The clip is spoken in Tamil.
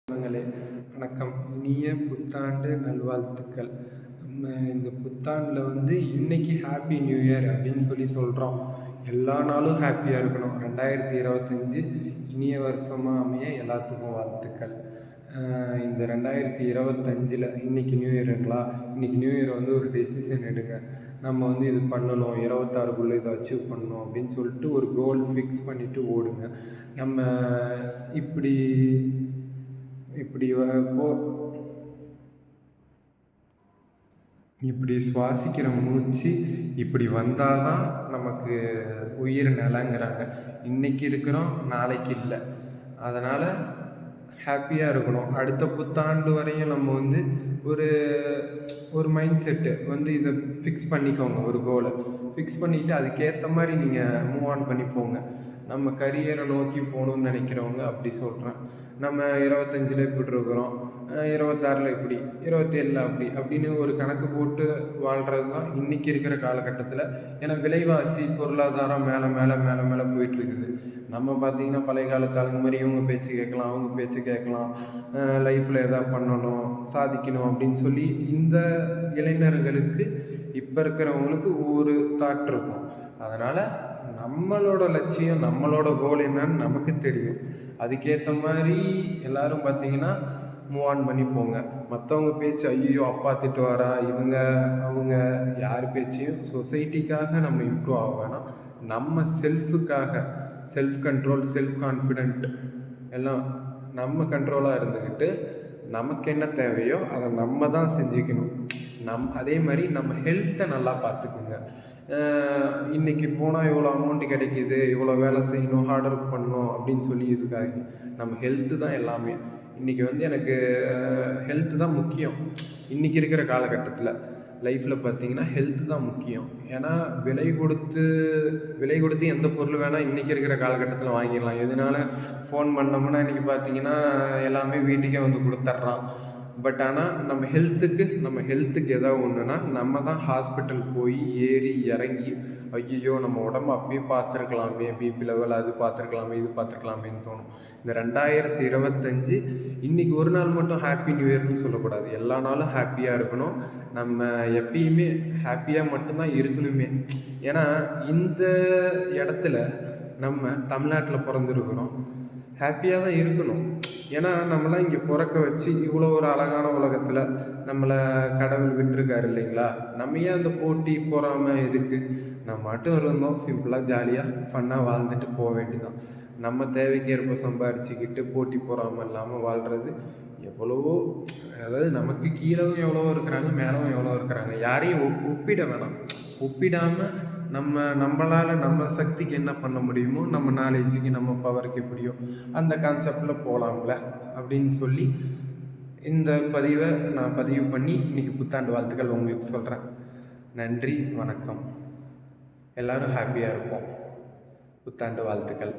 சொந்தங்களே வணக்கம். இனிய புத்தாண்டு நல்வாழ்த்துக்கள். நம்ம இந்த புத்தாண்டில் இன்னைக்கு ஹாப்பி நியூ இயர் அப்படின்னு சொல்கிறோம். எல்லா நாளும் ஹாப்பியாக இருக்கணும். 2025 இனிய வருஷமாக அமைய எல்லாத்துக்கும் வாழ்த்துக்கள். இந்த 2025 இன்னைக்கு நியூ இயருங்களா, இன்னைக்கு நியூ இயர் ஒரு டெசிஷன் எடுங்க. நம்ம இது பண்ணணும், 26க்குள்ளே இதை அச்சீவ் பண்ணணும் அப்படின்னு சொல்லிட்டு ஒரு கோல் ஃபிக்ஸ் பண்ணிவிட்டு ஓடுங்க. நம்ம இப்படி இப்படி இப்படி சுவாசிக்கிற மூச்சு இப்படி வந்தால் தான் நமக்கு உயிர் நிலங்கிறாங்க. இன்றைக்கி இருக்கிறோம், நாளைக்கு இல்லை. அதனால் ஹாப்பியாக இருக்கணும். அடுத்த புத்தாண்டு வரையும் நம்ம ஒரு ஒரு மைண்ட் செட்டு இதை ஃபிக்ஸ் பண்ணிக்கோங்க. ஒரு கோலை ஃபிக்ஸ் பண்ணிவிட்டு அதுக்கேற்ற மாதிரி நீங்கள் மூவ் ஆன் பண்ணி போங்க. நம்ம கரியரை நோக்கி போகணுன்னு நினைக்கிறவங்க அப்படி சொல்கிறேன். நம்ம 25ல் இப்படி இருக்கிறோம், 26ல் இப்படி, 27ல் அப்படி அப்படின்னு ஒரு கணக்கு போட்டு வாழ்கிறது தான் இன்றைக்கி இருக்கிற காலகட்டத்தில். ஏன்னா விலைவாசி பொருளாதாரம் மேலே மேலே மேலே மேலே போயிட்டுருக்குது. நம்ம பார்த்திங்கன்னா பழைய காலத்து ஆளுங்க மாதிரி இவங்க பேச்சு கேட்கலாம், அவங்க பேச்சு கேட்கலாம், லைஃப்பில் எதாவது பண்ணணும், சாதிக்கணும் அப்படின்னு சொல்லி இந்த இளைஞர்களுக்கு இப்போ இருக்கிறவங்களுக்கு ஒரு தாட் இருக்கும். அதனால் நம்மளோட லட்சியம், நம்மளோட கோல் என்னன்னு நமக்கு தெரியும். அதுக்கேற்ற மாதிரி எல்லோரும் பார்த்திங்கன்னா மூவ் ஆன் பண்ணி போங்க. மற்றவங்க பேச்சு ஐயோ அப்பா திட்டுவாரா, இவங்க அவங்க யார் பேச்சையும் சொசைட்டிக்காக நம்ம இம்ப்ரூவ் ஆக வேணாம். நம்ம செல்ஃபுக்காக, செல்ஃப் கண்ட்ரோல், செல்ஃப் கான்ஃபிடென்ட் எல்லாம் நம்ம கண்ட்ரோலாக இருந்துக்கிட்டு நமக்கு என்ன தேவையோ அதை நம்ம தான் செஞ்சுக்கணும். அதே மாதிரி நம்ம ஹெல்த்தை நல்லா பார்த்துக்குங்க. இன்றைக்கி போனால் இவ்வளோ அமௌண்ட்டு கிடைக்கிது, இவ்வளோ வேலை செய்யணும், ஹார்ட் ஒர்க் பண்ணணும் அப்படின்னு சொல்லி இருக்காங்க. நம்ம ஹெல்த்து தான் எல்லாமே. இன்றைக்கி எனக்கு ஹெல்த்து தான் முக்கியம். இன்றைக்கி இருக்கிற காலகட்டத்தில் லைஃப்பில் பார்த்திங்கன்னா ஹெல்த்து தான் முக்கியம். ஏன்னா விலை கொடுத்து எந்த பொருள் வேணால் இன்றைக்கி இருக்கிற காலகட்டத்தில் வாங்கிடலாம். எதனால ஃபோன் பண்ணோம்னா இன்றைக்கி பார்த்திங்கன்னா எல்லாமே வீட்டுக்கே கொடுத்துட்றான். பட் ஆனால் நம்ம ஹெல்த்துக்கு ஏதாவது ஒன்றுனா நம்ம தான் ஹாஸ்பிட்டல் போய் ஏறி இறங்கி ஐயோ நம்ம உடம்பு அப்படியே பார்த்துருக்கலாமே, பிபி லெவல் அது பார்த்துருக்கலாமே, இது பார்த்துருக்கலாமேன்னு தோணும். இந்த 2025 இன்றைக்கி ஒரு நாள் மட்டும் ஹாப்பி நியூ இயர்னு சொல்லக்கூடாது. எல்லா நாளும் ஹாப்பியாக இருக்கணும். நம்ம எப்பயுமே ஹாப்பியாக மட்டும்தான் இருக்கணுமே. ஏன்னா இந்த இடத்துல நம்ம தமிழ்நாட்டில் பிறந்திருக்கிறோம், ஹாப்பியாக தான் இருக்கணும். ஏன்னா நம்மளாம் இங்கே பிறக்க வச்சு இவ்வளோ ஒரு அழகான உலகத்தில் நம்மளை கடவுள் விட்டுருக்காரு இல்லைங்களா. நம்ம ஏன் அந்த போட்டி பொறாமல் எதுக்கு? நம்ம மட்டும் இருந்தோம், சிம்பிளாக ஜாலியாக ஃபன்னாக வாழ்ந்துட்டு போக வேண்டியதான். நம்ம தேவைக்கு ஏற்ப சம்பாரிச்சிக்கிட்டு போட்டி பொறாமல் இல்லாமல் வாழ்கிறது எவ்வளவோ. அதாவது நமக்கு கீழவும் எவ்வளவோ இருக்கிறாங்க, மேலவும் எவ்வளோ இருக்கிறாங்க. யாரையும் ஒப்பிட வேணாம். ஒப்பிடாமல் நம்மளால் நம்ம சக்திக்கு என்ன பண்ண முடியுமோ, நம்ம நாலேஜுக்கு, நம்ம பவருக்கு எப்படியோ அந்த கான்செப்டில் போகலாம்ல அப்படின்னு சொல்லி இந்த பதிவை நான் பதிவு பண்ணி இன்றைக்கி புத்தாண்டு வாழ்த்துக்கள் உங்களுக்கு சொல்கிறேன். நன்றி, வணக்கம். எல்லோரும் ஹாப்பியாக இருப்போம். புத்தாண்டு வாழ்த்துக்கள்.